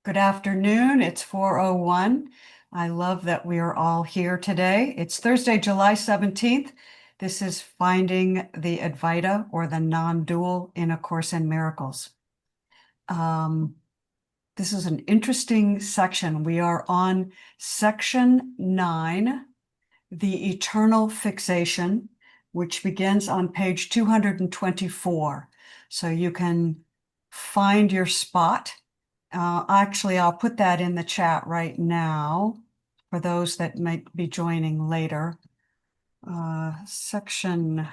Good afternoon. It's 4:01. I love that we are all here today. It's Thursday, July 17th. This is Finding the Advaita, or the Non-Dual in A Course in Miracles. This is an interesting section. We are on section 9, the eternal fixation, which begins on page 224. So you can find your spot. Actually, I'll put that in the chat right now for those that might be joining later. Section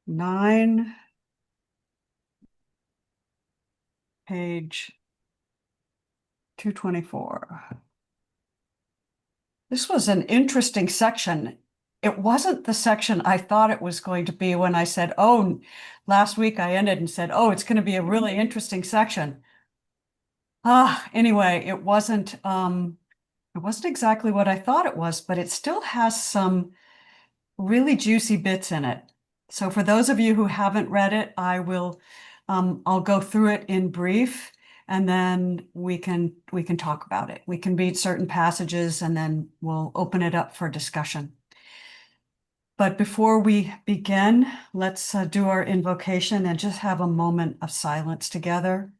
9, page 224. This was an interesting section. It wasn't the section I thought it was going to be when I said, oh, last week I ended and said, oh, it's going to be a really interesting section. Anyway, it wasn't exactly what I thought it was, but it still has some really juicy bits in it. So for those of you who haven't read it, I'll go through it in brief, and then we can talk about it. We can read certain passages, and then we'll open it up for discussion. But before we begin, let's do our invocation and just have a moment of silence together.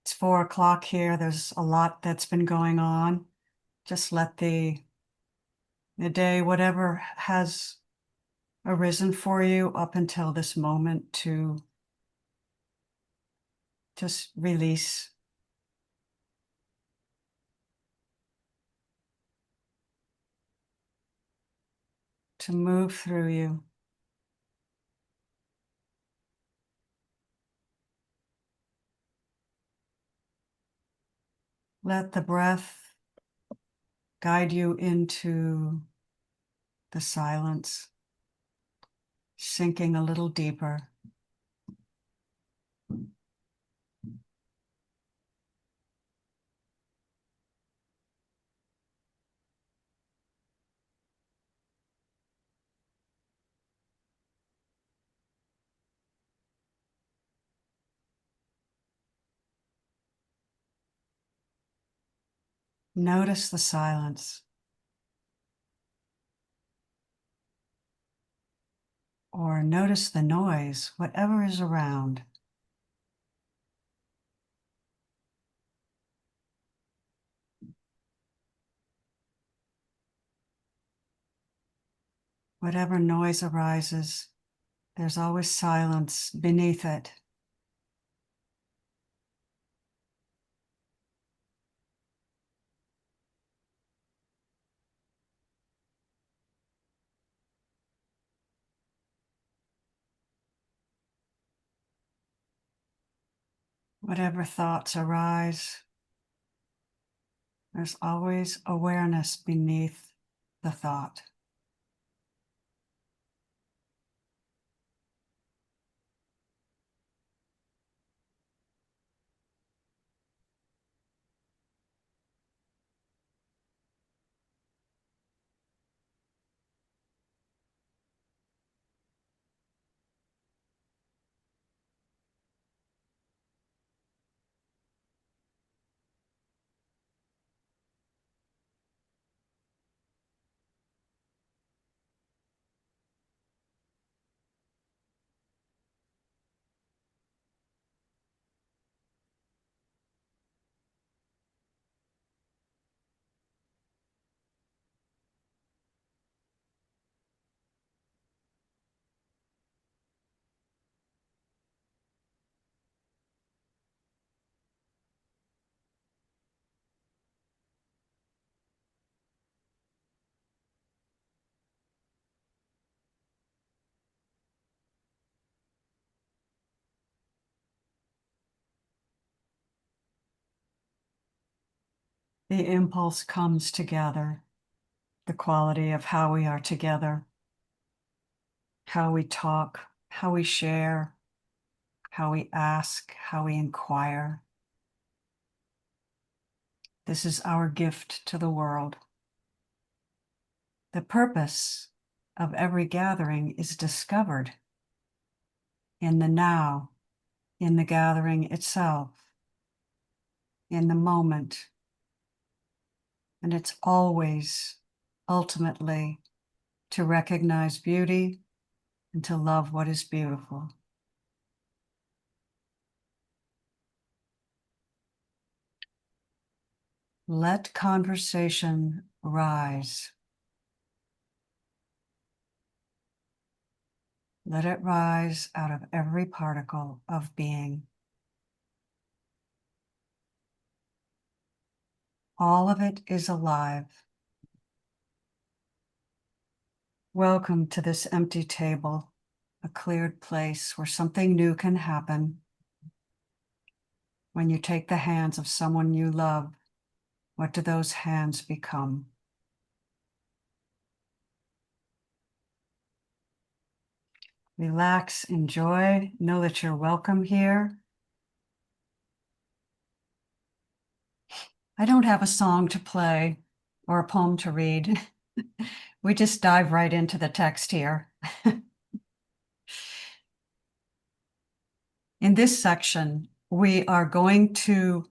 It's 4 o'clock here. There's a lot that's been going on. Just let the day, whatever has arisen for you up until this moment, to just release. To move through you. Let the breath guide you into the silence, sinking a little deeper. Notice the silence, or notice the noise, whatever is around. Whatever noise arises, there's always silence beneath it. Whatever thoughts arise, there's always awareness beneath the thought. The impulse comes together, the quality of how we are together, how we talk, how we share, how we ask, how we inquire. This is our gift to the world. The purpose of every gathering is discovered in the now, in the gathering itself, in the moment. And it's always, ultimately, to recognize beauty and to love what is beautiful. Let conversation rise. Let it rise out of every particle of being. All of it is alive. Welcome to this empty table, a cleared place where something new can happen. When you take the hands of someone you love, what do those hands become? Relax, enjoy, know that you're welcome here. I don't have a song to play or a poem to read. We just dive right into the text here. In this section, we are going to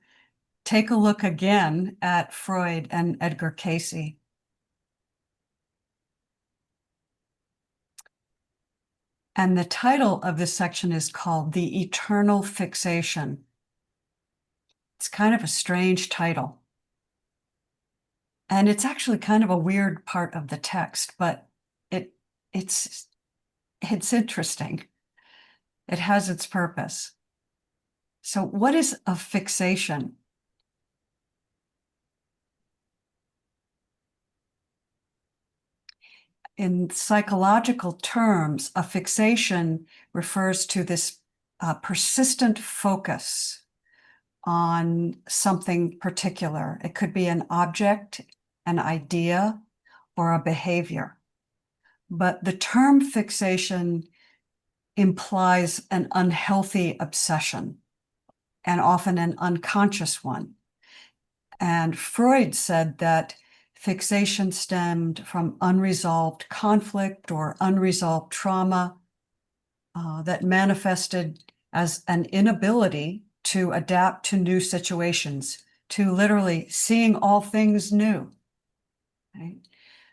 take a look again at Freud and Edgar Cayce. And the title of this section is called The Eternal Fixation. It's kind of a strange title. And it's actually kind of a weird part of the text, but it's interesting. It has its purpose. So what is a fixation? In psychological terms, a fixation refers to this persistent focus on something particular. It could be an object, an idea, or a behavior. But the term fixation implies an unhealthy obsession, and often an unconscious one. And Freud said that fixation stemmed from unresolved conflict or unresolved trauma that manifested as an inability to adapt to new situations, to literally seeing all things new. Right?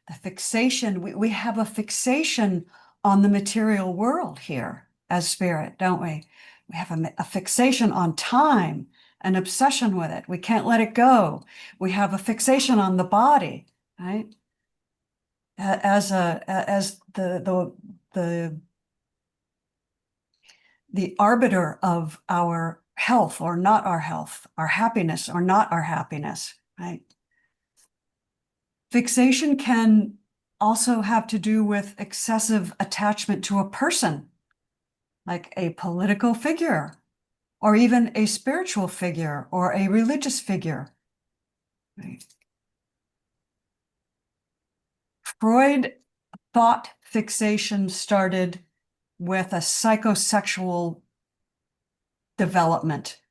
The fixation, we have a fixation on the material world here as spirit, don't we? We have a fixation on time, an obsession with it. We can't let it go. We have a fixation on the body, right? As the arbiter of our health or not our health, our happiness or not our happiness, right? Fixation can also have to do with excessive attachment to a person, like a political figure, or even a spiritual figure or a religious figure. Right? Freud thought fixation started with a psychosexual development,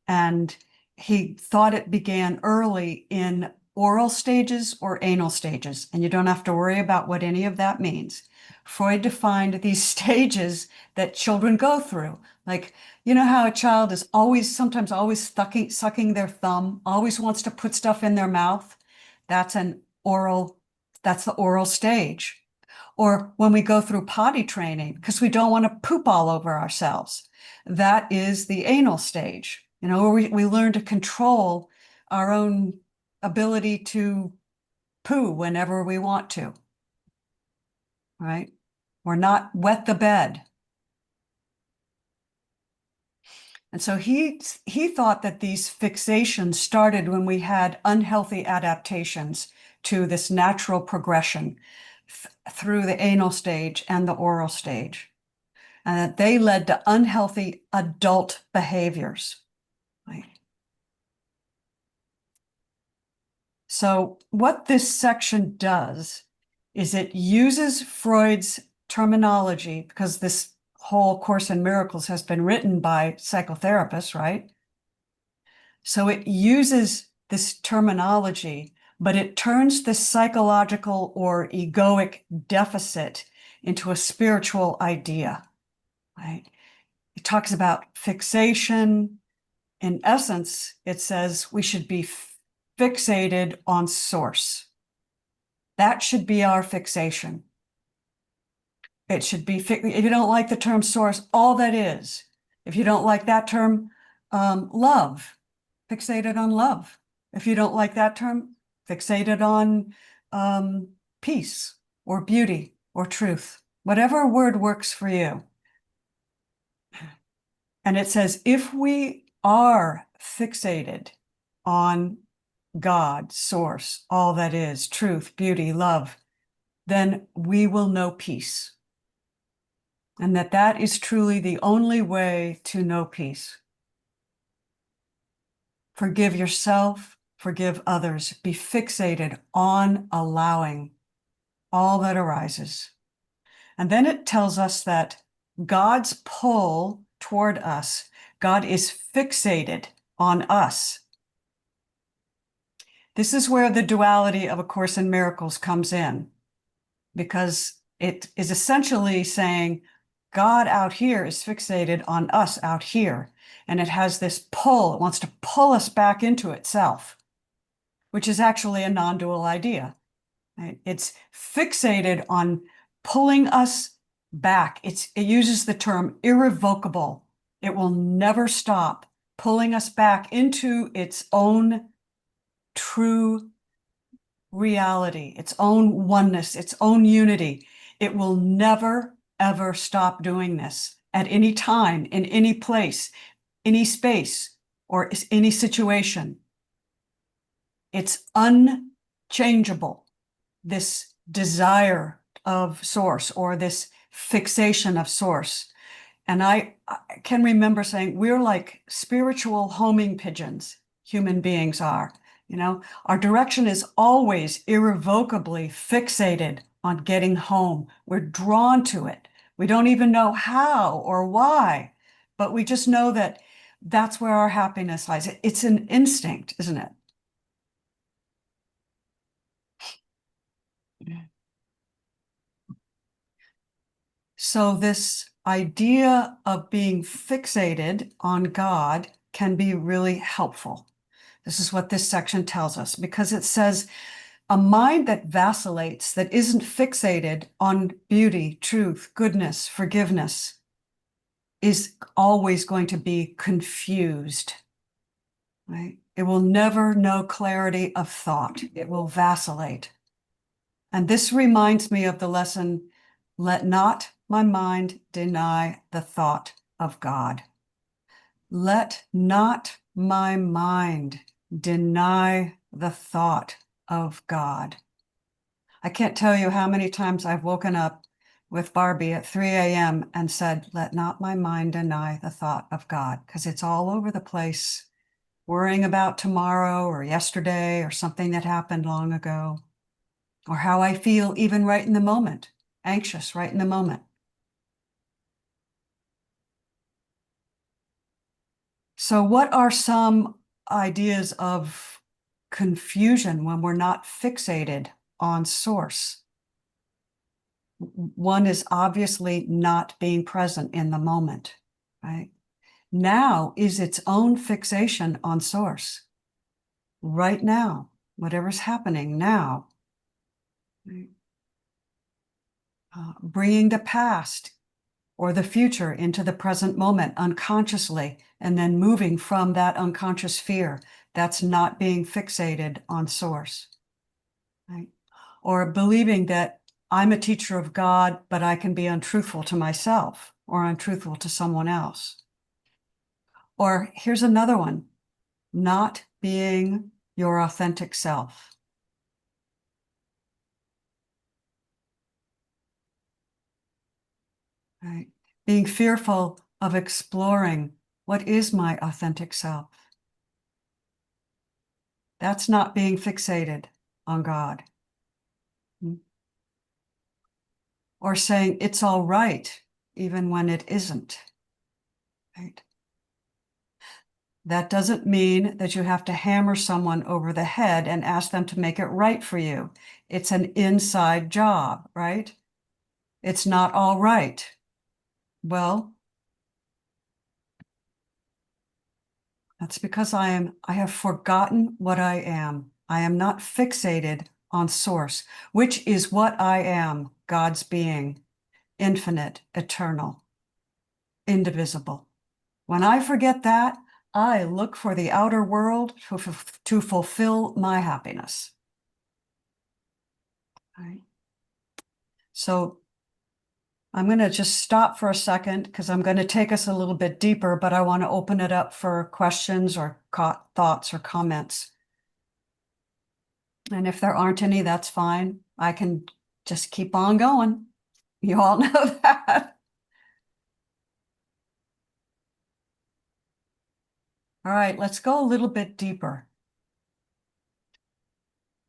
and he thought it began early in oral stages or anal stages, and you don't have to worry about what any of that means. Freud defined these stages that children go through. Like, you know how a child is sometimes always sucking their thumb, always wants to put stuff in their mouth? That's the oral stage. Or when we go through potty training, because we don't want to poop all over ourselves. That is the anal stage, where we learn to control our own ability to poo whenever we want to, right? Or not wet the bed. And so he thought that these fixations started when we had unhealthy adaptations to this natural progression through the anal stage and the oral stage, and that they led to unhealthy adult behaviors. Right? So what this section does is it uses Freud's terminology, because this whole Course in Miracles has been written by psychotherapists, right? So it uses this terminology, but it turns this psychological or egoic deficit into a spiritual idea, right? It talks about fixation. In essence, it says we should be fixated on source. That should be our fixation. It should be, if you don't like the term source, all that is. If you don't like that term, love, fixated on love. If you don't like that term, fixated on peace or beauty or truth, whatever word works for you. And it says, if we are fixated on God, source, all that is, truth, beauty, love, then we will know peace. And that is truly the only way to know peace. Forgive yourself, forgive others, be fixated on allowing all that arises. And then it tells us that God's pull toward us, God is fixated on us. This is where the duality of A Course in Miracles comes in, because it is essentially saying God out here is fixated on us out here, and it has this pull. It wants to pull us back into itself, which is actually a non-dual idea. Right? It's fixated on pulling us back. It uses the term irrevocable. It will never stop pulling us back into its own true reality, its own oneness, its own unity. It will never, ever stop doing this at any time, in any place, any space, or any situation. It's unchangeable, this desire of source or this fixation of source. And I can remember saying, we're like spiritual homing pigeons, human beings are. You know, our direction is always irrevocably fixated on getting home. We're drawn to it. We don't even know how or why, but we just know that that's where our happiness lies. It's an instinct, isn't it? So this idea of being fixated on God can be really helpful. This is what this section tells us, because it says a mind that vacillates, that isn't fixated on beauty, truth, goodness, forgiveness, is always going to be confused, right? It will never know clarity of thought. It will vacillate. And this reminds me of the lesson, let not my mind deny the thought of God. Let not my mind deny the thought of God. I can't tell you how many times I've woken up with Barbie at 3 a.m. and said, let not my mind deny the thought of God, because it's all over the place, worrying about tomorrow or yesterday or something that happened long ago, or how I feel even right in the moment, anxious right in the moment. So what are some ideas of confusion when we're not fixated on source? One is obviously not being present in the moment, right? Now is its own fixation on source. Right now, whatever's happening now. Right? Bringing the past or the future into the present moment unconsciously, and then moving from that unconscious fear. That's not being fixated on source, right? Or believing that I'm a teacher of God, but I can be untruthful to myself or untruthful to someone else. Or here's another one, not being your authentic self. Right? Being fearful of exploring what is my authentic self. That's not being fixated on God. Or saying it's all right, even when it isn't. Right? That doesn't mean that you have to hammer someone over the head and ask them to make it right for you. It's an inside job, right? It's not all right. Well, that's because I have forgotten what I am. I am not fixated on source, which is what I am, God's being, infinite, eternal, indivisible. When I forget that, I look for the outer world to fulfill my happiness. Right? So I'm going to just stop for a second because I'm going to take us a little bit deeper, but I want to open it up for questions or thoughts or comments. And if there aren't any, that's fine. I can just keep on going. You all know that. All right, let's go a little bit deeper.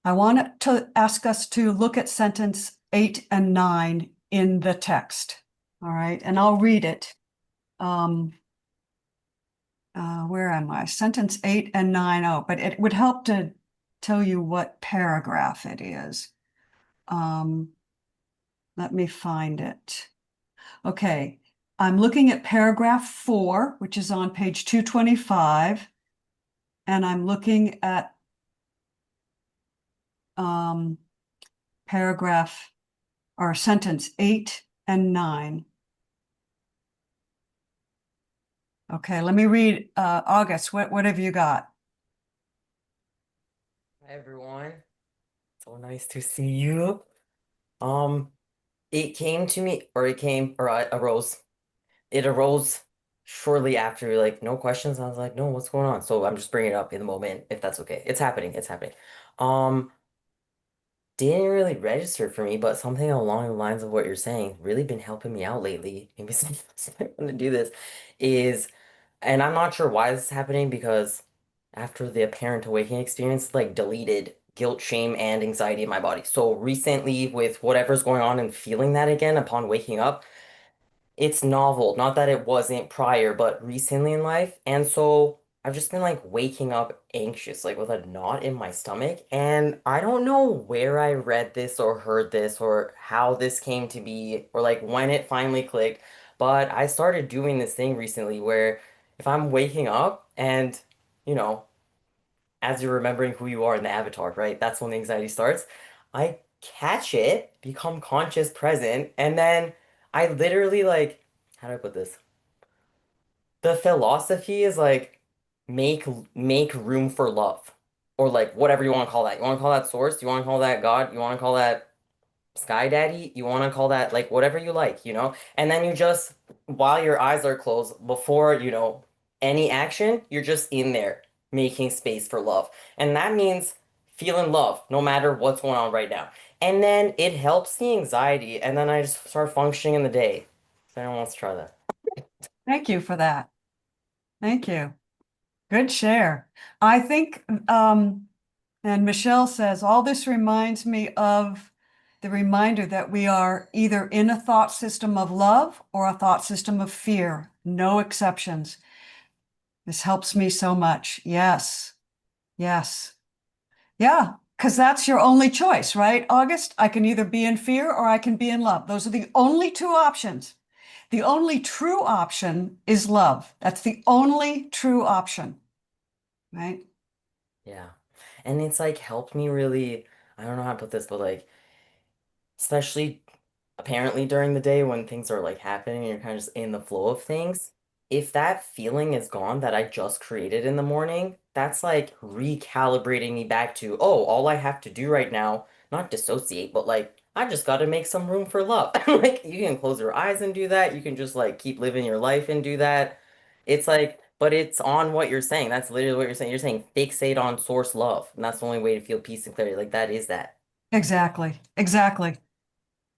I want to ask us to look at sentence 8 and 9 in the text. All right, and I'll read it. Where am I? Sentence 8 and 9. Oh, but it would help to tell you what paragraph it is. Let me find it. Okay, I'm looking at paragraph 4, which is on page 225, and I'm looking at paragraph or sentence 8 and 9. Okay, let me read. August, what have you got? Hi everyone. So nice to see you. Um, it came to me, or it came, or I arose. It arose shortly after, like, no questions. I was like, no, what's going on? So I'm just bringing it up in the moment, if that's okay. It's happening. It's happening. Um, didn't really register for me, but something along the lines of what you're saying really been helping me out lately. Maybe something I want to do this is. And I'm not sure why this is happening because after the apparent awakening experience, like deleted guilt, shame, and anxiety in my body. So recently, with whatever's going on and feeling that again upon waking up, it's novel. Not that it wasn't prior, but recently in life. And so I've just been like waking up anxious, like with a knot in my stomach. And I don't know where I read this or heard this or how this came to be or like when it finally clicked. But I started doing this thing recently where if I'm waking up and, you know, as you're remembering who you are in the avatar, right? That's when the anxiety starts. I catch it, become conscious, present, and then I literally like, how do I put this? The philosophy is like make make room for love. Or like whatever you want to call that. You want to call that source? You want to call that God? You want to call that Sky Daddy? You want to call that like whatever you like, you know? And then you just, while your eyes are closed, before, any action, you're just in there making space for love. And that means feeling love no matter what's going on right now. And then it helps the anxiety. And then I just start functioning in the day. So anyone wants to try that. Thank you for that. Thank you. Good share. I think, and Michelle says, all this reminds me of the reminder that we are either in a thought system of love or a thought system of fear, no exceptions. This helps me so much. Yes, yes. Yeah, because that's your only choice, right, August? I can either be in fear or I can be in love. Those are the only two options. The only true option is love. That's the only true option, right? Yeah. And it's like helped me really, I don't know how to put this, but like especially apparently during the day when things are like happening and you're kind of just in the flow of things. If that feeling is gone that I just created in the morning, that's like recalibrating me back to, oh, all I have to do right now, not dissociate, but like I just got to make some room for love. Like you can close your eyes and do that. You can just like keep living your life and do that. It's like, but it's on what you're saying. That's literally what you're saying. You're saying fixate on source love. And that's the only way to feel peace and clarity. Like that is that. Exactly, exactly.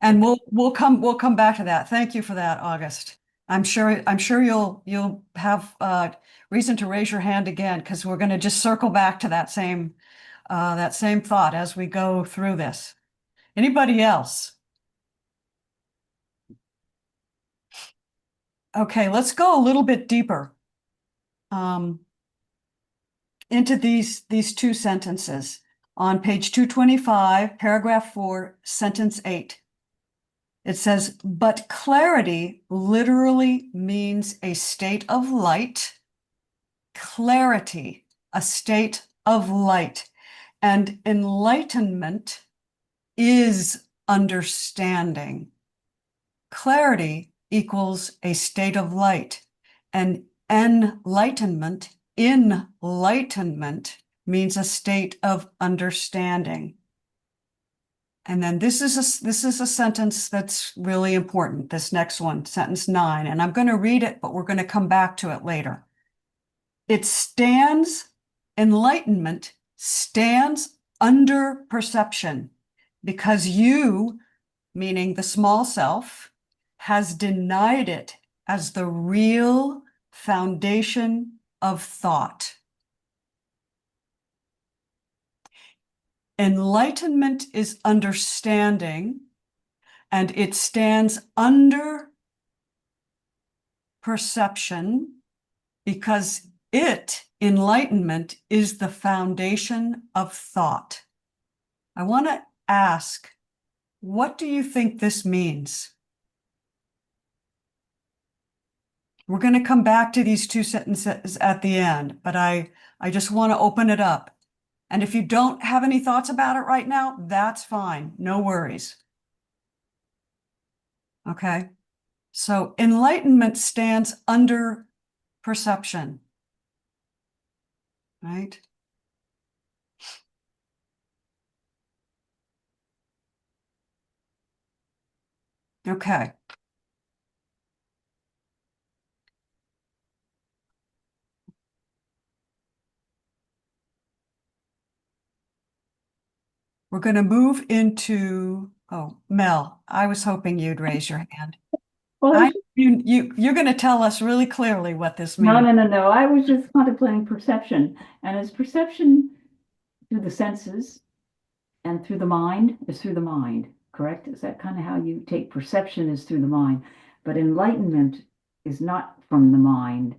And Perfect. we'll come back to that. Thank you for that, August. I'm sure you'll have reason to raise your hand again because we're going to just circle back to that same thought as we go through this. Anybody else? Okay, let's go a little bit deeper. Um, into these two sentences. On page 225, paragraph 4, sentence 8. It says, but clarity literally means a state of light. Clarity, a state of light. And enlightenment is understanding. Clarity equals a state of light, and enlightenment means a state of understanding. And then this is a sentence that's really important, this next one, sentence 9, and I'm going to read it, but we're going to come back to it later. Enlightenment stands under perception because you, meaning the small self, has denied it as the real foundation of thought. Enlightenment is understanding, and it stands under perception because enlightenment, is the foundation of thought. I want to ask, what do you think this means? We're going to come back to these two sentences at the end, but I just want to open it up. And if you don't have any thoughts about it right now, that's fine. No worries. Okay. So enlightenment stands under perception, right? Okay. We're going to move into, oh, Mel, I was hoping you'd raise your hand. Well, You're going to tell us really clearly what this no, means. no, no, no. I was just contemplating perception. And is perception through the senses and through the mind? Is through the mind, correct? Is that kind of how you take perception is through the mind? But enlightenment is not from the mind.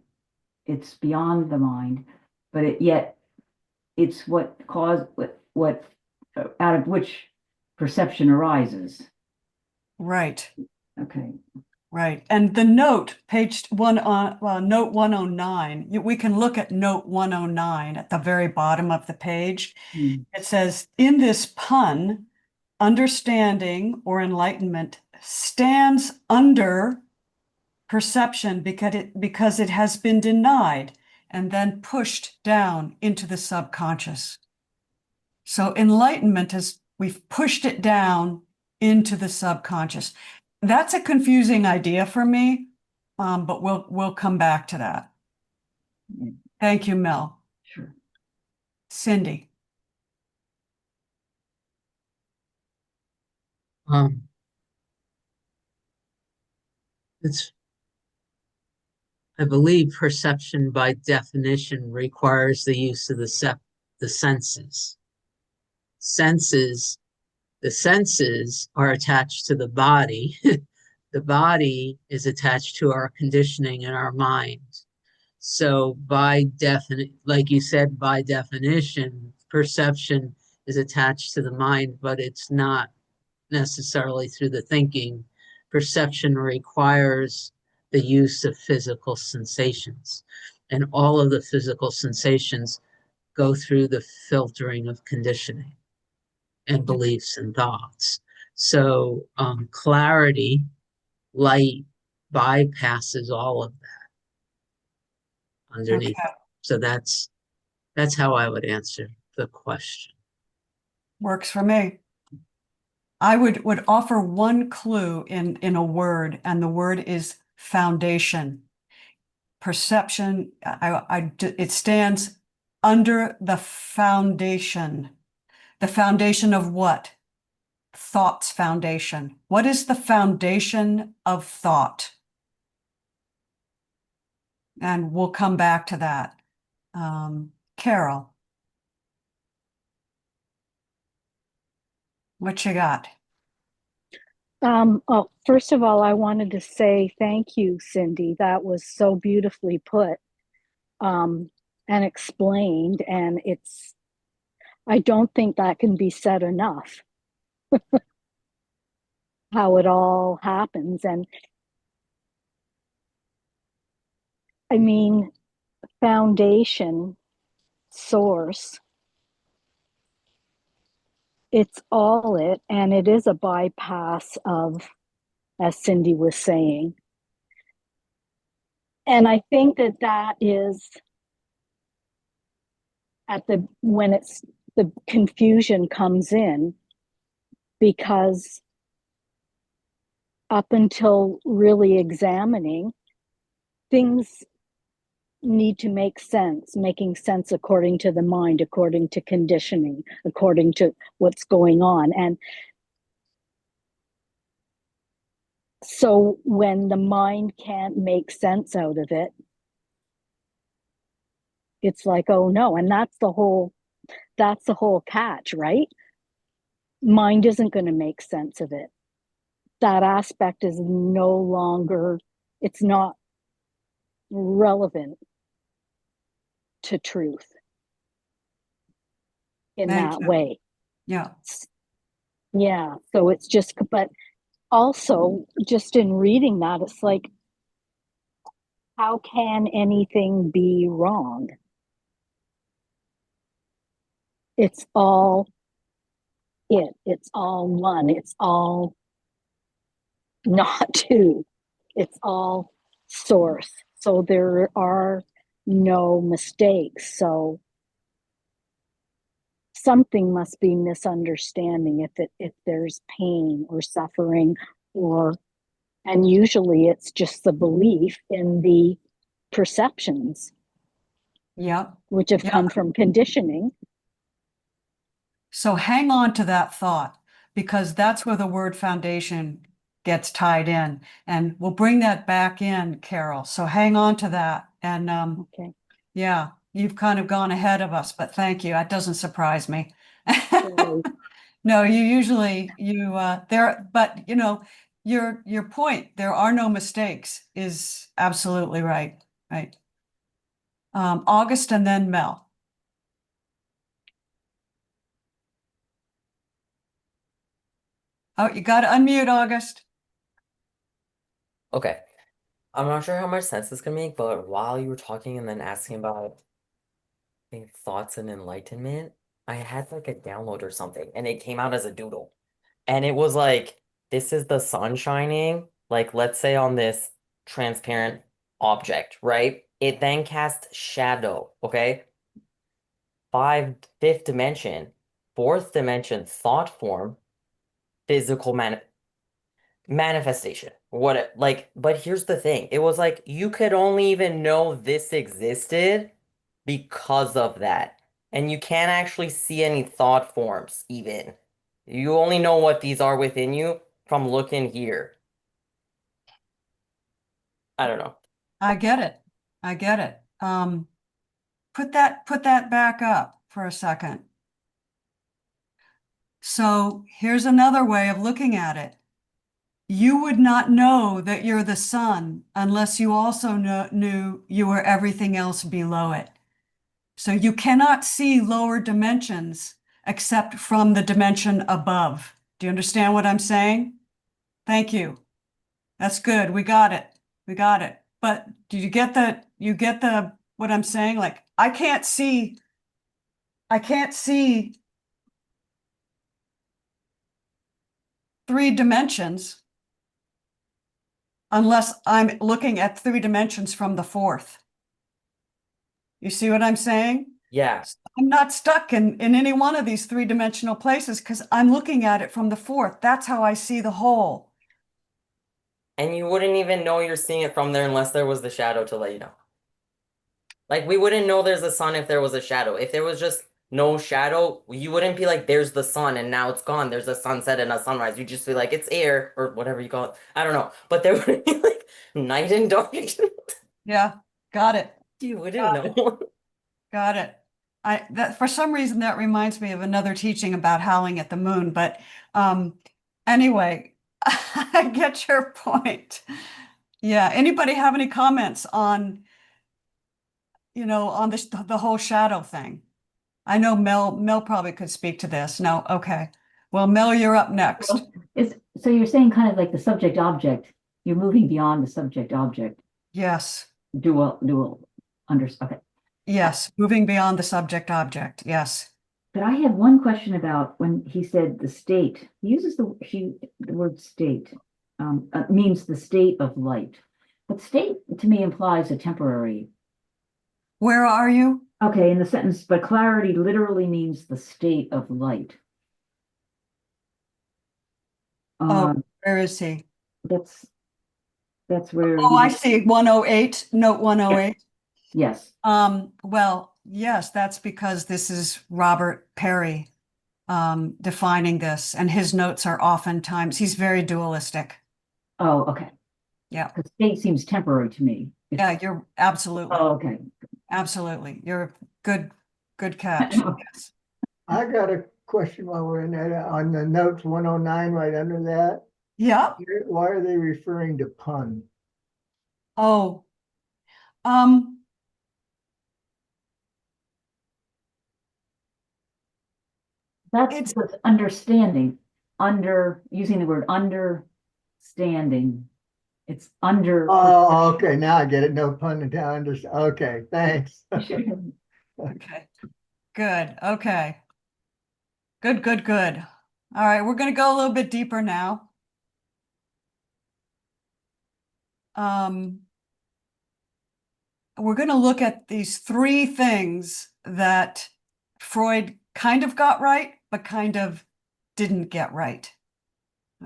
It's beyond the mind. But yet it's what out of which perception arises. Right. Okay. Right. And the note, page one, note 109, we can look at note 109 at the very bottom of the page. It says, in this pun, understanding or enlightenment stands under perception because it has been denied and then pushed down into the subconscious. So enlightenment is, we've pushed it down into the subconscious. That's a confusing idea for me, but we'll come back to that. Thank you, Mel. Sure. Cindy. It's, I believe perception by definition requires the use of the senses. The senses are attached to the body. The body is attached to our conditioning and our mind. So like you said, by definition, perception is attached to the mind, but it's not necessarily through the thinking. Perception requires the use of physical sensations, and all of the physical sensations go through the filtering of conditioning and beliefs and thoughts. So clarity, light bypasses all of that underneath. Okay. So that's how I would answer the question. Works for me. I would offer one clue in a word, and the word is foundation. Perception, it stands under the foundation. The foundation of what? Thought's foundation. What is the foundation of thought? And we'll come back to that. Carol. What you got? Oh, first of all, I wanted to say thank you, Cindy. That was so beautifully put. and explained, and I don't think that can be said enough, how it all happens. And I mean, foundation, source, it's all it, and it is a bypass of, as Cindy was saying. And I think that is when it's the confusion comes in, because up until really examining, things need to make sense, making sense according to the mind, according to conditioning, according to what's going on. And so when the mind can't make sense out of it, it's like, oh no. And that's the whole catch, right? Mind isn't going to make sense of it. That aspect is no longer, it's not relevant to truth in Thank that you. way. Yeah. Yeah. So it's just, but also just in reading that, it's like, how can anything be wrong? It's all it's all one, it's all not two, it's all source. So there are no mistakes. So something must be misunderstanding if there's pain or suffering, or and usually it's just the belief in the perceptions, Yeah. which have Yeah. come from conditioning. So hang on to that thought, because that's where the word foundation gets tied in. And we'll bring that back in, Carol. So hang on to that. And Okay. yeah, you've kind of gone ahead of us, but thank you. That doesn't surprise me. Sorry. No, you usually there, but your point, there are no mistakes, is absolutely right. Right. August and then Mel. Oh, you got to unmute, August. Okay. I'm not sure how much sense this can make, but while you were talking and then asking about, I think, thoughts and enlightenment, I had like a download or something, and it came out as a doodle. And it was like, this is the sun shining, like, let's say on this transparent object, right? It then casts shadow, okay? Fifth dimension, fourth dimension, thought form, physical manifestation. But here's the thing. It was like you could only even know this existed because of that. And you can't actually see any thought forms even. You only know what these are within you from looking here. I don't know. I get it. I get it. Put that back up for a second. So here's another way of looking at it. You would not know that you're the sun unless you also knew you were everything else below it. So you cannot see lower dimensions except from the dimension above. Do you understand what I'm saying? Thank you. That's good. We got it. We got it. But did you get what I'm saying? Like, I can't see 3 dimensions unless I'm looking at 3 dimensions from the fourth. You see what I'm saying? Yeah. I'm not stuck in any one of these 3-dimensional places because I'm looking at it from the fourth. That's how I see the whole. And you wouldn't even know you're seeing it from there unless there was the shadow to let you know. Like, we wouldn't know there's a sun if there was a shadow. If there was just no shadow, you wouldn't be like, there's the sun and now it's gone. There's a sunset and a sunrise. You'd just be like, it's air or whatever you call it. I don't know. But there would be like night and dark. Yeah, got it. You wouldn't know. Got it. That for some reason that reminds me of another teaching about howling at the moon, but anyway, I get your point. Yeah, anybody have any comments on on the whole shadow thing. I know Mel probably could speak to this. No, okay. Well, Mel, you're up next. Well, so you're saying kind of like the subject object, you're moving beyond the subject object, Yes, okay. yes, moving beyond the subject object. Yes. But I had one question about when he said the state. He uses the word state, means the state of light. But state to me implies a temporary. Where are you? Okay, in the sentence, but clarity literally means the state of light. Oh, where is he? That's where Oh, I see. 108, note 108. Yes. Well, yes, that's because this is Robert Perry defining this, and his notes are oftentimes, he's very dualistic. Oh, okay. Yeah. The state seems temporary to me. Yeah, you're absolutely. Oh, okay. Absolutely. You're good catch. Yes. I got a question while we're in that, on the notes 109, right under that. Yeah. Why are they referring to pun? Oh, That's with understanding, using the word understanding. It's under. Oh, okay, now I get it. No pun intended. Okay, thanks. okay. Good. Okay. Good. All right, we're going to go a little bit deeper now. We're going to look at these three things that Freud kind of got right, but kind of didn't get right.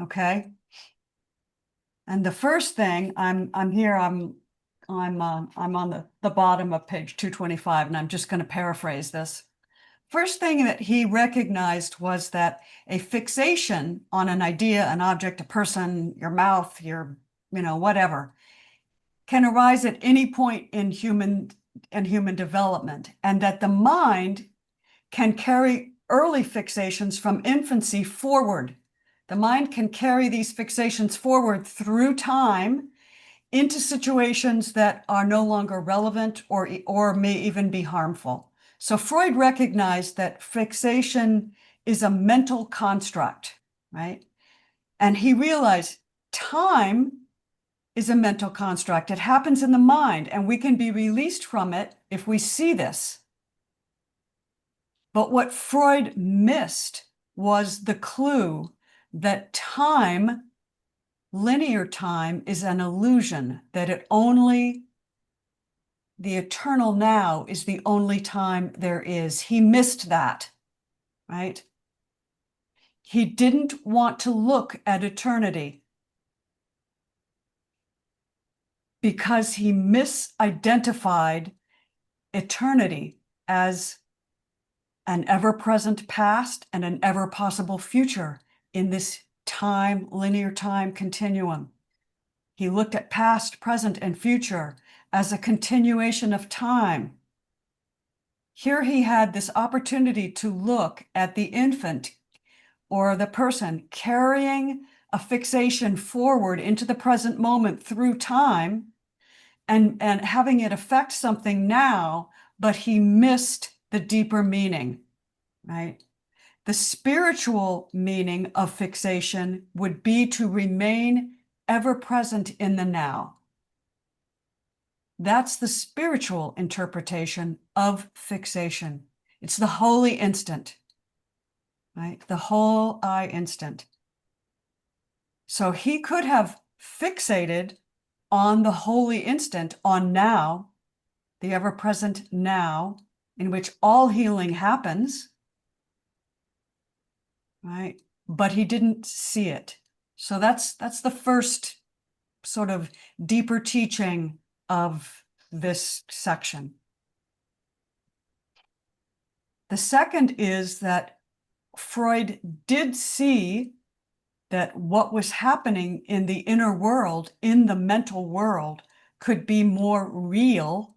Okay. And the first thing, I'm on the bottom of page 225, and I'm just going to paraphrase this. First thing that he recognized was that a fixation on an idea, an object, a person, your mouth, your, whatever, can arise at any point in human development, and that the mind can carry early fixations from infancy forward. The mind can carry these fixations forward through time into situations that are no longer relevant or may even be harmful. So Freud recognized that fixation is a mental construct, right? And he realized time is a mental construct. It happens in the mind, and we can be released from it if we see this. But what Freud missed was the clue that time, linear time, is an illusion, that the eternal now is the only time there is. He missed that, right? He didn't want to look at eternity because he misidentified eternity as an ever-present past and an ever-possible future in this time, linear time continuum. He looked at past, present, and future as a continuation of time. Here he had this opportunity to look at the infant or the person carrying a fixation forward into the present moment through time and having it affect something now, but he missed the deeper meaning, right? The spiritual meaning of fixation would be to remain ever present in the now. That's the spiritual interpretation of fixation. It's the holy instant, right? The whole I instant. So he could have fixated on the holy instant, on now, the ever-present now, in which all healing happens, right? But he didn't see it. So that's the first sort of deeper teaching of this section. The second is that Freud did see that what was happening in the inner world, in the mental world, could be more real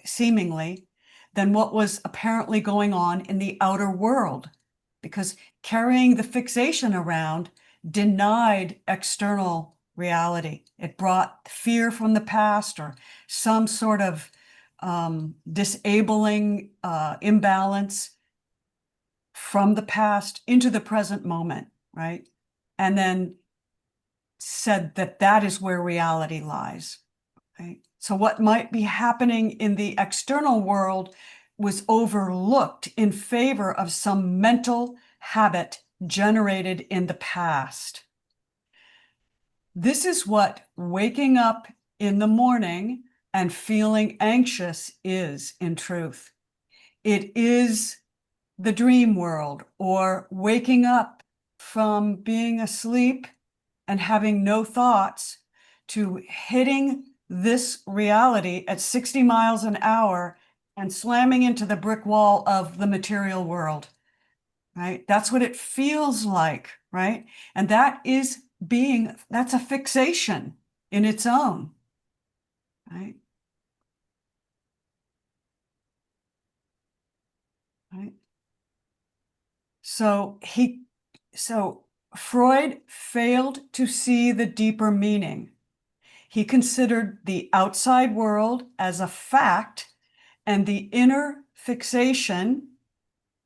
seemingly, than what was apparently going on in the outer world, because carrying the fixation around denied external reality. It brought fear from the past or some sort of disabling imbalance from the past into the present moment, right? And then said that that is where reality lies, right? So what might be happening in the external world was overlooked in favor of some mental habit generated in the past. This is what waking up in the morning and feeling anxious is in truth. It is the dream world, or waking up from being asleep and having no thoughts to hitting this reality at 60 miles an hour and slamming into the brick wall of the material world, right? That's what it feels like, right? And that's a fixation in its own, right? Right. So Freud failed to see the deeper meaning. He considered the outside world as a fact and the inner fixation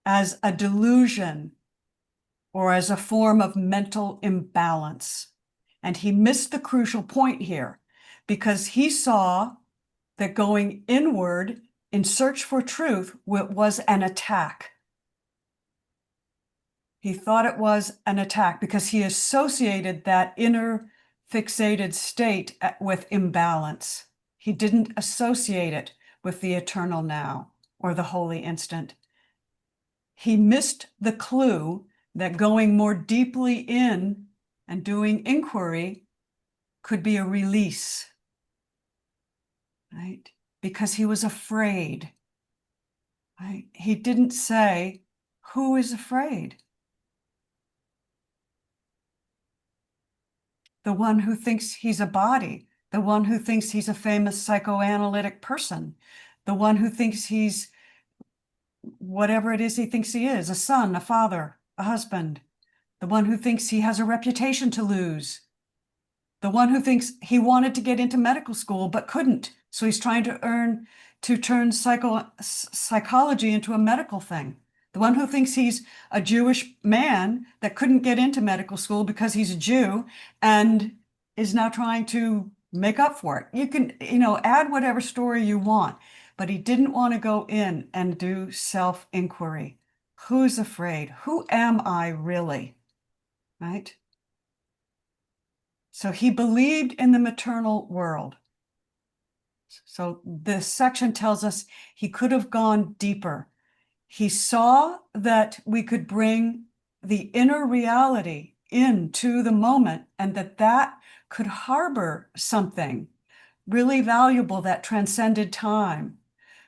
as a delusion or as a form of mental imbalance. And he missed the crucial point here because he saw that going inward in search for truth was an attack. He thought it was an attack because he associated that inner fixated state with imbalance. He didn't associate it with the eternal now or the holy instant. He missed the clue that going more deeply in and doing inquiry could be a release, right? Because he was afraid, right? He didn't say, who is afraid? The one who thinks he's a body, the one who thinks he's a famous psychoanalytic person, the one who thinks he's whatever it is he thinks he is, a son, a father, a husband, the one who thinks he has a reputation to lose, the one who thinks he wanted to get into medical school but couldn't, so he's trying to turn psychology into a medical thing. The one who thinks he's a Jewish man that couldn't get into medical school because he's a Jew and is now trying to make up for it. You can, add whatever story you want, but he didn't want to go in and do self-inquiry. Who's afraid? Who am I really? Right? So he believed in the maternal world. So this section tells us he could have gone deeper. He saw that we could bring the inner reality into the moment and that could harbor something really valuable that transcended time.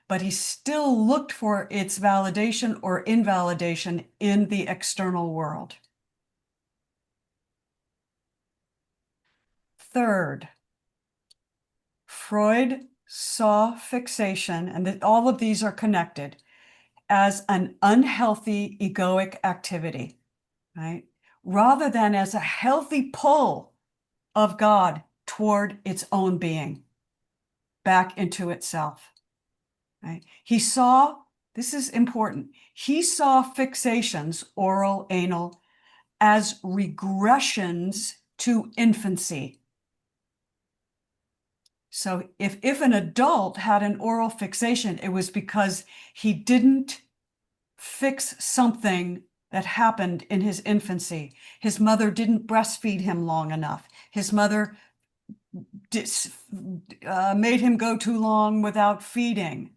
But he still looked for its validation or invalidation in the external world. Third, Freud saw fixation, and all of these are connected, as an unhealthy egoic activity, right? Rather than as a healthy pull of God toward its own being, back into itself, right? He saw, this is important, he saw fixations, oral, anal, as regressions to infancy. So if an adult had an oral fixation, it was because he didn't fix something that happened in his infancy. His mother didn't breastfeed him long enough. His mother made him go too long without feeding.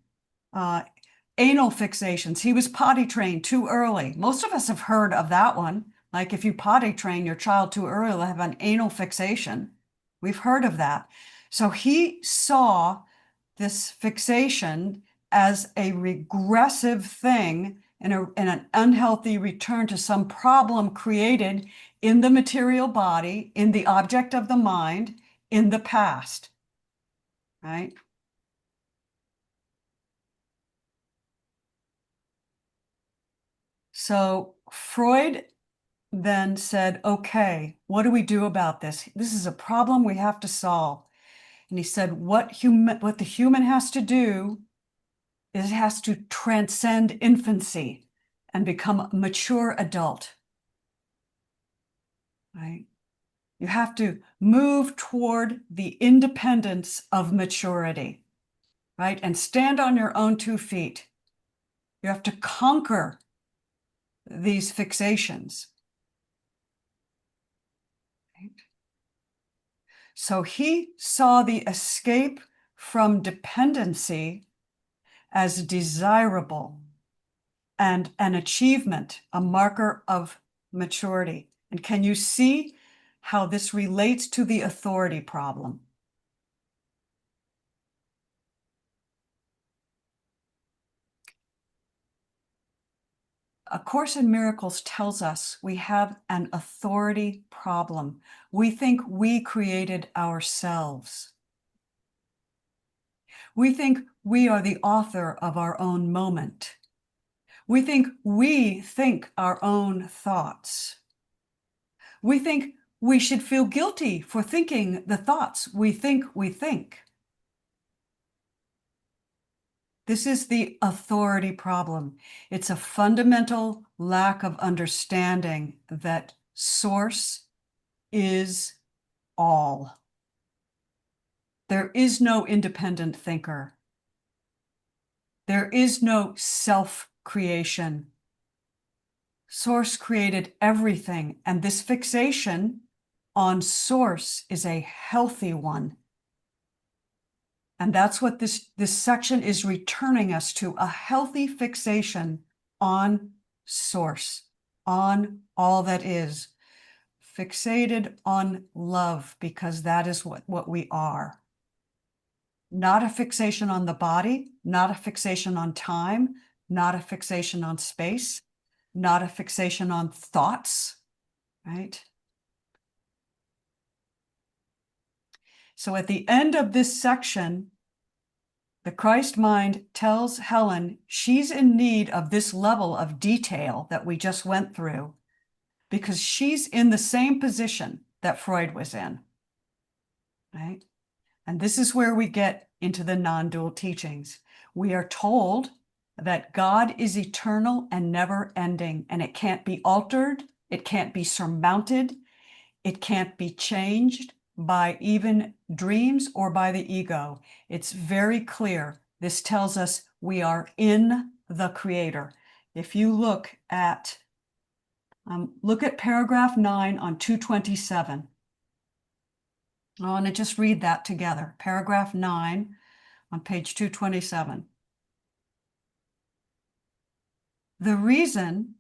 Anal fixations. He was potty trained too early. Most of us have heard of that one. Like if you potty train your child too early, they'll have an anal fixation. We've heard of that. So he saw this fixation as a regressive thing and an unhealthy return to some problem created in the material body, in the object of the mind, in the past, right? So Freud then said, okay, what do we do about this? This is a problem we have to solve. And he said, what the human has to do It has to transcend infancy and become a mature adult, right? You have to move toward the independence of maturity, right? And stand on your own 2 feet. You have to conquer these fixations. Right? So he saw the escape from dependency as desirable and an achievement, a marker of maturity. And can you see how this relates to the authority problem? A Course in Miracles tells us we have an authority problem. We think we created ourselves. We think we are the author of our own moment. We think our own thoughts. We think we should feel guilty for thinking the thoughts we think we think. This is the authority problem. It's a fundamental lack of understanding that Source is all. There is no independent thinker. There is no self-creation. Source created everything, and this fixation on Source is a healthy one. And that's what this section is returning us to, a healthy fixation on Source, on all that is, fixated on love, because that is what we are. Not a fixation on the body, not a fixation on time, not a fixation on space, not a fixation on thoughts, right? So at the end of this section, the Christ mind tells Helen she's in need of this level of detail that we just went through, because she's in the same position that Freud was in, right? And this is where we get into the non-dual teachings. We are told that God is eternal and never ending, and it can't be altered, it can't be surmounted, it can't be changed by even dreams or by the ego. It's very clear. This tells us we are in the Creator. If you look at paragraph 9 on 227. I want to just read that together. Paragraph 9 on page 227. The reason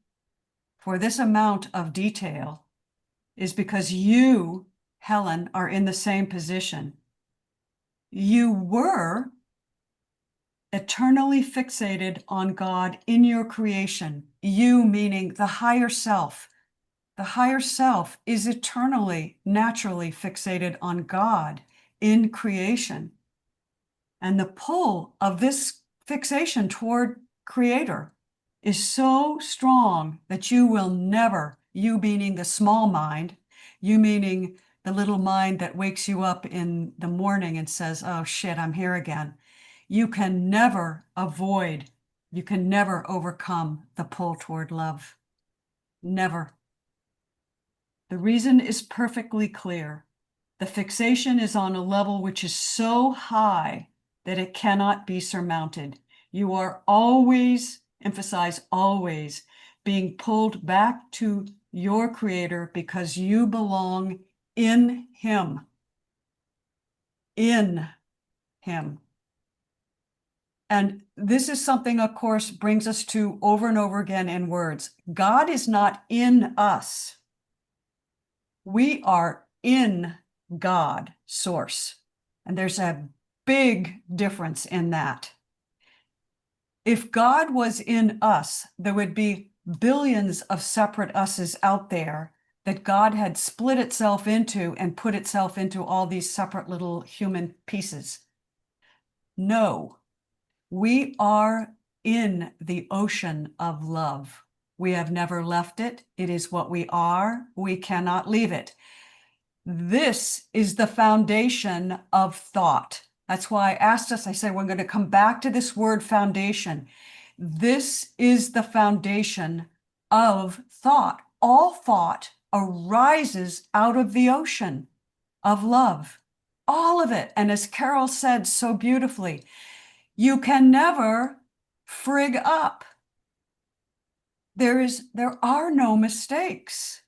for this amount of detail is because you, Helen, are in the same position. You were eternally fixated on God in your creation. You meaning the higher self. The higher self is eternally, naturally fixated on God in creation. And the pull of this fixation toward Creator is so strong that you will never, you meaning the small mind, you meaning the little mind that wakes you up in the morning and says, oh shit, I'm here again. You can never avoid, you can never overcome the pull toward love. Never. The reason is perfectly clear. The fixation is on a level which is so high that it cannot be surmounted. You are always, emphasize always, being pulled back to your Creator because you belong in Him. In Him. And this is something, of course, brings us to over and over again in words. God is not in us. We are in God, Source. And there's a big difference in that. If God was in us, there would be billions of separate us's out there that God had split itself into and put itself into all these separate little human pieces. No, we are in the ocean of love. We have never left it. It is what we are. We cannot leave it. This is the foundation of thought. That's why I asked us, I said, we're going to come back to this word foundation. This is the foundation of thought. All thought arises out of the ocean of love, all of it. And as Carol said so beautifully, you can never frig up. There are no mistakes.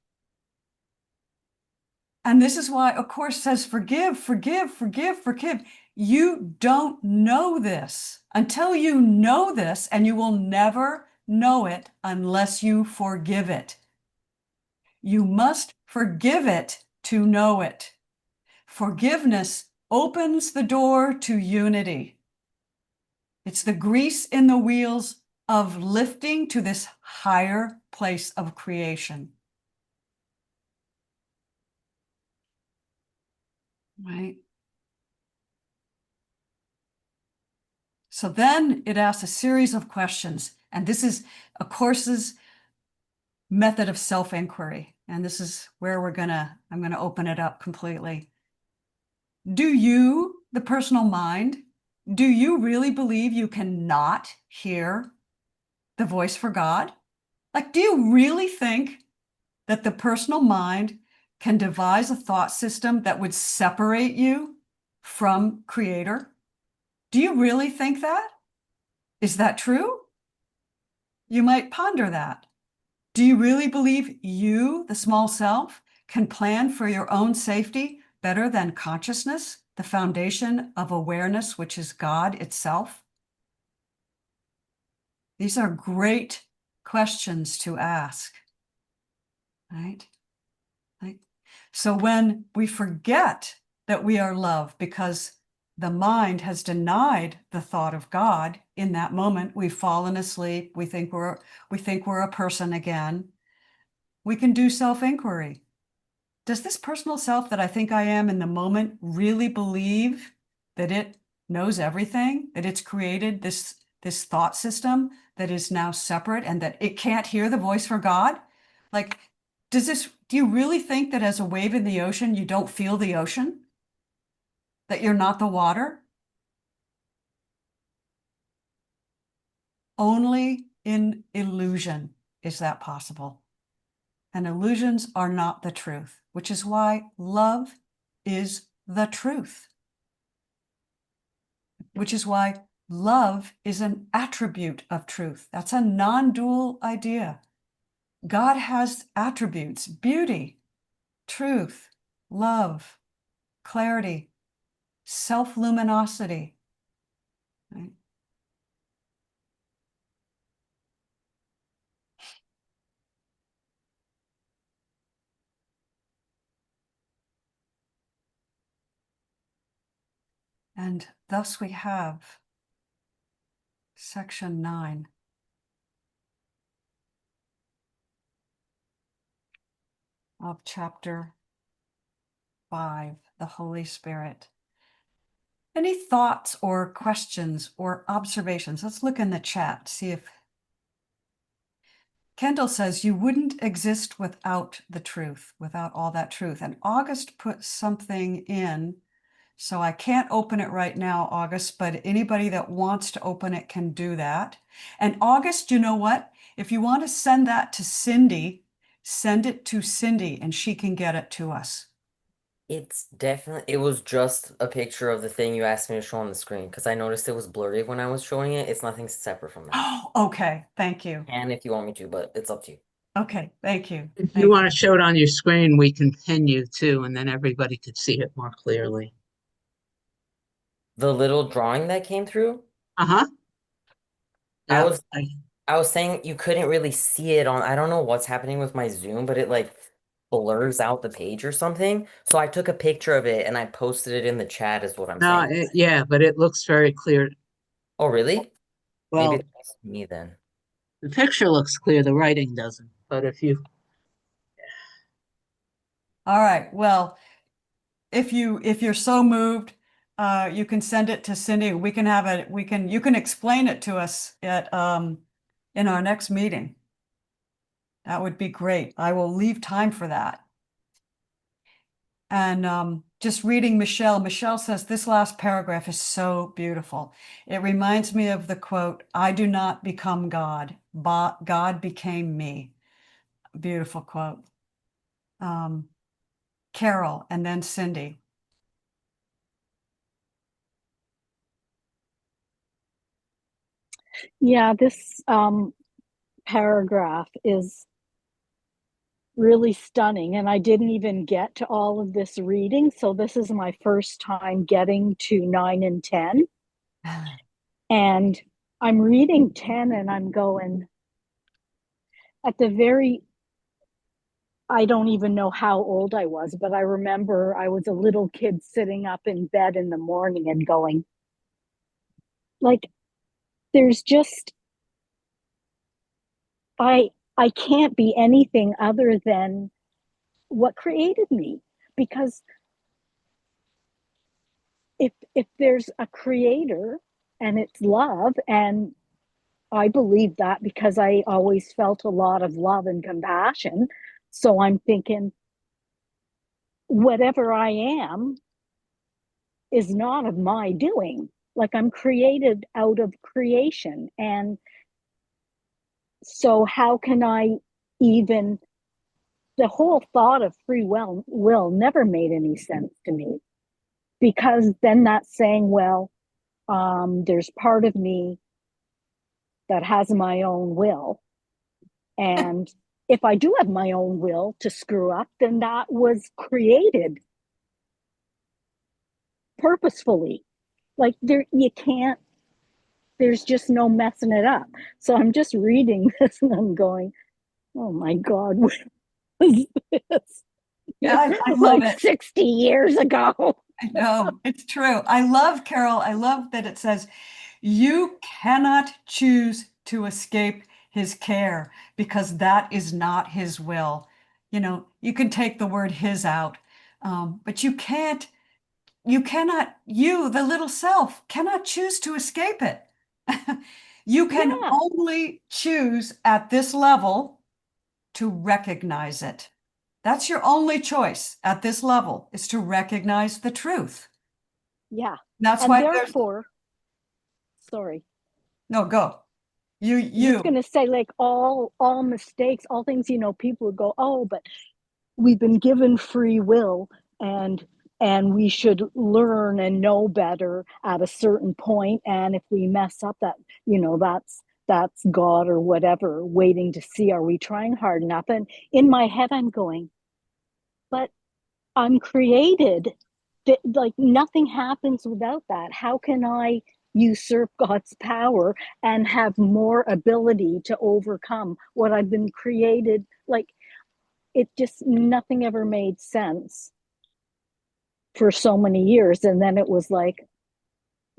And this is why a course says forgive, forgive, forgive, forgive. You don't know this until you know this, and you will never know it unless you forgive it. You must forgive it to know it. Forgiveness opens the door to unity. It's the grease in the wheels of lifting to this higher place of creation. Right? So then it asks a series of questions, and this is a course's method of self-inquiry. And this is where I'm gonna open it up completely. Do you, the personal mind, do you really believe you cannot hear the voice for God? Like, do you really think that the personal mind can devise a thought system that would separate you from Creator? Do you really think that? Is that true? You might ponder that. Do you really believe you, the small self, can plan for your own safety better than consciousness, the foundation of awareness, which is God itself? These are great questions to ask, right? So when we forget that we are love because the mind has denied the thought of God, in that moment, we've fallen asleep, we think we're a person again, we can do self-inquiry. Does this personal self that I think I am in the moment really believe that it knows everything, that it's created this thought system that is now separate and that it can't hear the voice for God? Like, do you really think that as a wave in the ocean, you don't feel the ocean? That you're not the water? Only in illusion is that possible. And illusions are not the truth, which is why love is the truth. Which is why love is an attribute of truth. That's a non-dual idea. God has attributes: beauty, truth, love, clarity, self-luminosity. Right? And thus we have section 9. Of chapter 5, the Holy Spirit. Any thoughts or questions or observations? Let's look in the chat, see if Kendall says you wouldn't exist without the truth, without all that truth. And August put something in, so I can't open it right now, August, but anybody that wants to open it can do that. And August, you know what? If you want to send that to Cindy, send it to Cindy and she can get it to us. It was just a picture of the thing you asked me to show on the screen because I noticed it was blurry when I was showing it. It's nothing separate from that. Oh, okay. Thank you. And if you want me to, but it's up to you. Okay. Thank you. If Thank you want to show it on your screen, we can pin you too, and then everybody could see it more clearly. The little drawing that came through, Uh-huh. I Yeah, I was saying you couldn't really see it on, I don't know what's happening with my Zoom, but it like blurs out the page or something. So I took a picture of it and I posted it in the chat is what I'm no, saying. yeah, but it looks very clear. Oh, really? Well, Maybe it's me then. the picture looks clear, the writing doesn't. But if you All right. Well, if you're so moved, you can send it to Cindy. We can have it. You can explain it to us at in our next meeting. That would be great. I will leave time for that. And just reading Michelle. Michelle says this last paragraph is so beautiful. It reminds me of the quote, "I do not become God, but God became me." Beautiful quote. Carol, and then Cindy. Yeah, this paragraph is really stunning, and I didn't even get to all of this reading, so this is my first time getting to 9 and 10. And I'm reading 10 and I'm going, at the very, I don't even know how old I was, but I remember I was a little kid sitting up in bed in the morning and going, like, there's just, I can't be anything other than what created me. Because if there's a creator and it's love, and I believe that because I always felt a lot of love and compassion. So I'm thinking, whatever I am is not of my doing. Like, I'm created out of creation. And so how can I even, the whole thought of free will never made any sense to me, because then that's saying, well, there's part of me that has my own will. And if I do have my own will to screw up, then that was created purposefully. Like, there, you can't, there's just no messing it up. So I'm just reading this and I'm going, oh my God, what was this? Yeah, I love Like it. 60 years ago. I know, it's true. I love, Carol, I love that it says, you cannot choose to escape his care because that is not his will. You know, you can take the word his out, but you cannot, you, the little self, cannot choose to escape it. You can Yeah. only choose at this level to recognize it. That's your only choice at this level, is to recognize the truth. Yeah. That's And why there's, therefore, sorry, no, go. just going to say, like, all mistakes, all things, people would go, oh, but we've been given free will, and we should learn and know better at a certain point, and if we mess up, that that's God or whatever waiting to see, are we trying hard enough? And in my head I'm going, but I'm created, that, like, nothing happens without that. How can I usurp God's power and have more ability to overcome what I've been created? Like, it just, nothing ever made sense for so many years. And then it was like,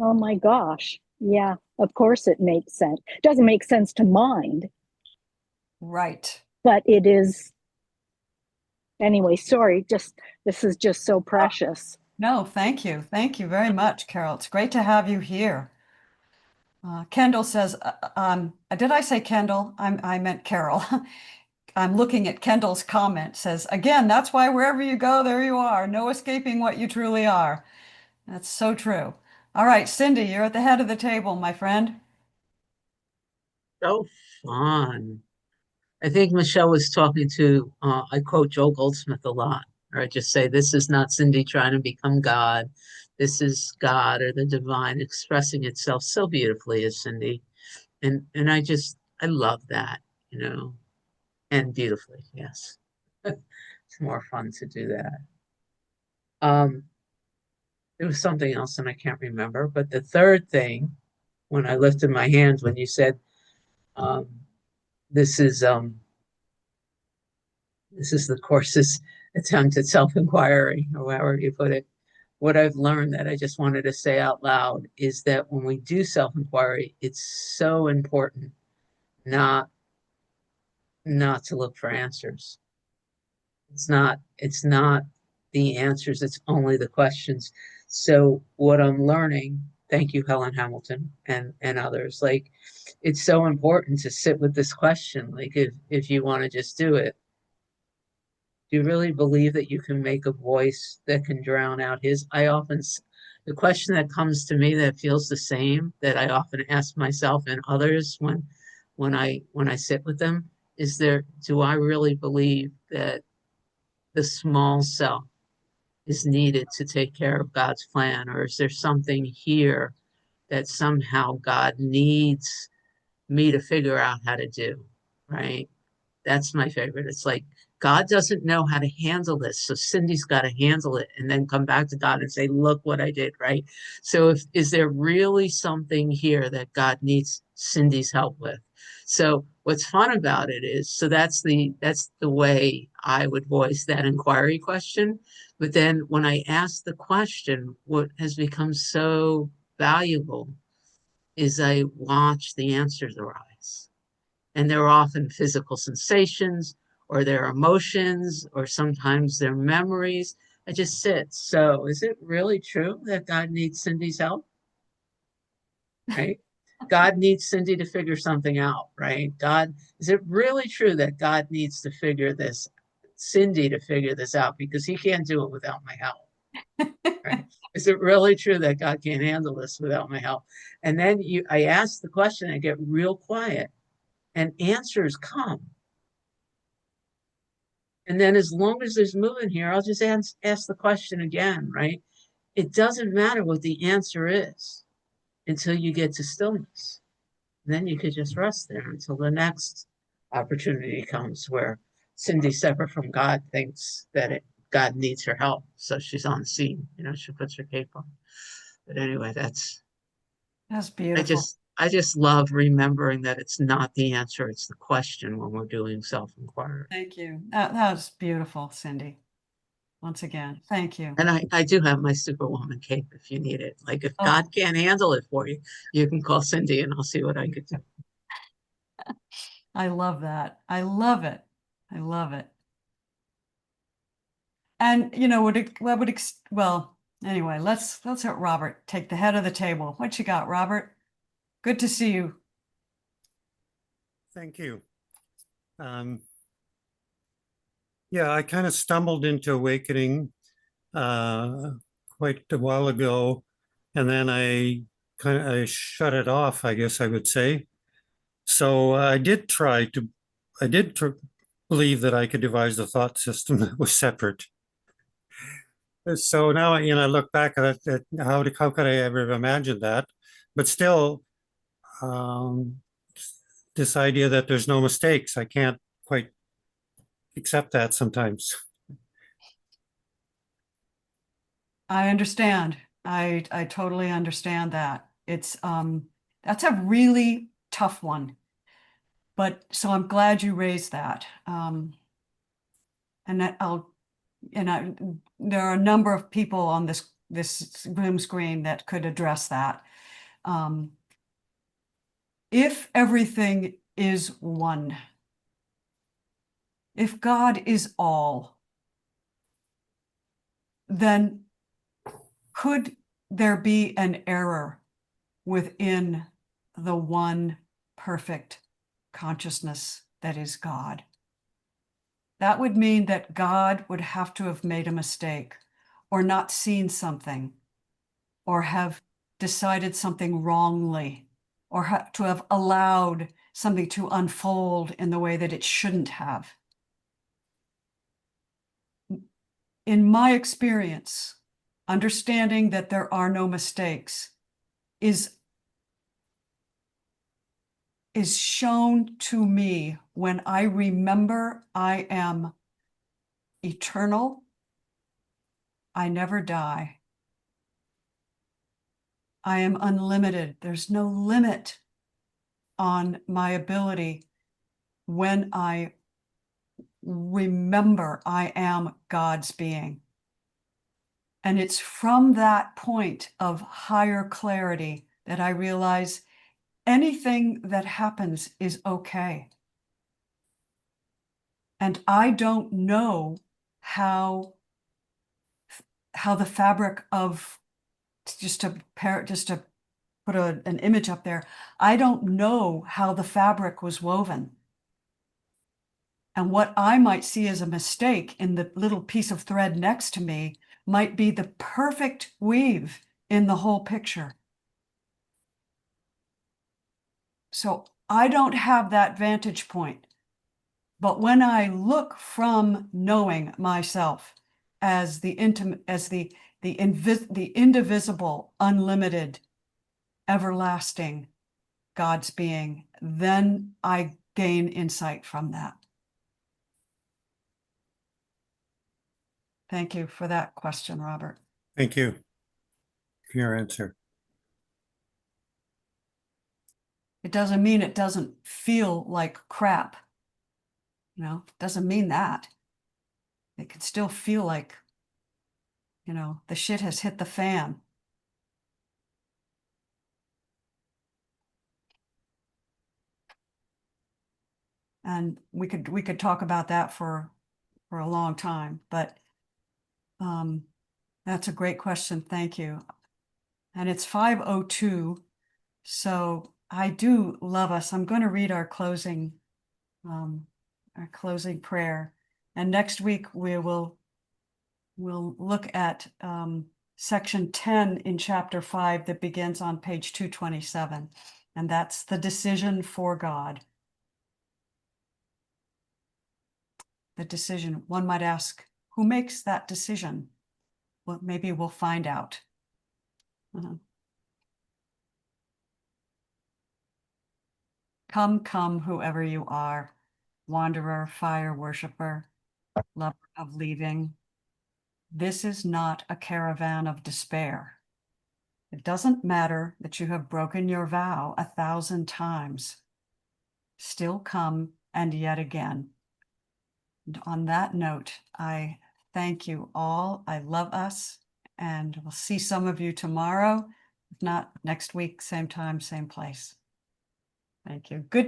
oh my gosh, yeah, of course it makes sense. It doesn't make sense to mind, right. but it is. Anyway, sorry, just, this is just so precious. No, thank you. Thank you very much, Carol. It's great to have you here. Kendall says, did I say Kendall? I meant Carol. I'm looking at Kendall's comment, says, again, that's why wherever you go, there you are. No escaping what you truly are. That's so true. All right, Cindy, you're at the head of the table, my friend. So fun. I think Michelle was talking to, I quote Joel Goldsmith a lot, or I just say, this is not Cindy trying to become God. This is God or the divine expressing itself so beautifully as Cindy. And I love that, and beautifully, yes. It's more fun to do that. There was something else and I can't remember, but the third thing, when I lifted my hands, when you said, um, this is the course's attempt at self-inquiry, or however you put it. What I've learned that I just wanted to say out loud is that when we do self-inquiry, it's so important not to look for answers. It's not the answers, it's only the questions. So what I'm learning, thank you, Helen Hamilton and others, like, it's so important to sit with this question. Like, if you want to just do it, Do you really believe that you can make a voice that can drown out his? The question that comes to me that feels the same that I often ask myself and others when I sit with them is do I really believe that the small self is needed to take care of God's plan, or is there something here that somehow God needs me to figure out how to do, right? That's my favorite. It's like God doesn't know how to handle this, so Cindy's got to handle it and then come back to God and say, "Look what I did," right? So, is there really something here that God needs Cindy's help with? So, what's fun about it is, so that's the way I would voice that inquiry question. But then when I ask the question, what has become so valuable is I watch the answers arise. And they're often physical sensations or their emotions, or sometimes their memories. I just sit. So, is it really true that God needs Cindy's help? Right? God needs Cindy to figure something out, right? Is it really true that God needs to Cindy to figure this out because he can't do it without my help? Right? Is it really true that God can't handle this without my help? And then I ask the question, I get real quiet, and answers come. And then as long as there's movement here, I'll just ask the question again, right? It doesn't matter what the answer is until you get to stillness. Then you could just rest there until the next opportunity comes where Cindy, separate from God, thinks that God needs her help. So she's on scene, she puts her cape on. But anyway, That's I beautiful. just love remembering that it's not the answer, it's the question when we're doing self-inquiry. Thank you. That was beautiful, Cindy. Once again, thank you. And I do have my Superwoman cape if you need it. Like if Oh. God can't handle it for you, you can call Cindy and I'll see what I could do. I love that. I love it. I love it. And well, anyway, let's let Robert take the head of the table. What you got, Robert? Good to see you. Thank you. Yeah, I kind of stumbled into awakening quite a while ago, and then I shut it off, I guess I would say. So I did believe that I could devise a thought system that was separate. So now, I look back at how could I ever have imagined that? But still, this idea that there's no mistakes, I can't quite accept that sometimes. I understand. I totally understand that. It's that's a really tough one. But so I'm glad you raised that. And that there are a number of people on this Zoom screen that could address that. If everything is one, if God is all, then could there be an error within the one perfect consciousness that is God? That would mean that God would have to have made a mistake or not seen something or have decided something wrongly or to have allowed something to unfold in the way that it shouldn't have. In my experience, understanding that there are no mistakes is shown to me when I remember I am eternal. I never die. I am unlimited. There's no limit on my ability when I remember I am God's being. And it's from that point of higher clarity that I realize anything that happens is okay. And I don't know how the fabric of, just to put an image up there, I don't know how the fabric was woven. And what I might see as a mistake in the little piece of thread next to me might be the perfect weave in the whole picture. So I don't have that vantage point. But when I look from knowing myself as the intimate, as the indivisible, unlimited, everlasting God's being, then I gain insight from that. Thank you for that question, Robert. Thank you for your answer. It doesn't mean it doesn't feel like crap. You know, it doesn't mean that. It can still feel like, you know, the shit has hit the fan. And we could talk about that for a long time, but that's a great question. Thank you. And it's 5:02, so I do love us. I'm going to read our closing prayer, and next week we'll look at section 10 in chapter 5 that begins on page 227, and that's the decision for God. The decision, one might ask, who makes that decision? Well, maybe we'll find out. Come, come, whoever you are, wanderer, fire worshiper, lover of leaving. This is not a caravan of despair. It doesn't matter that you have broken your vow 1,000 times. Still come and yet again. And on that note, I thank you all. I love us, and we'll see some of you tomorrow. If not, next week, same time, same place. Thank you. Good.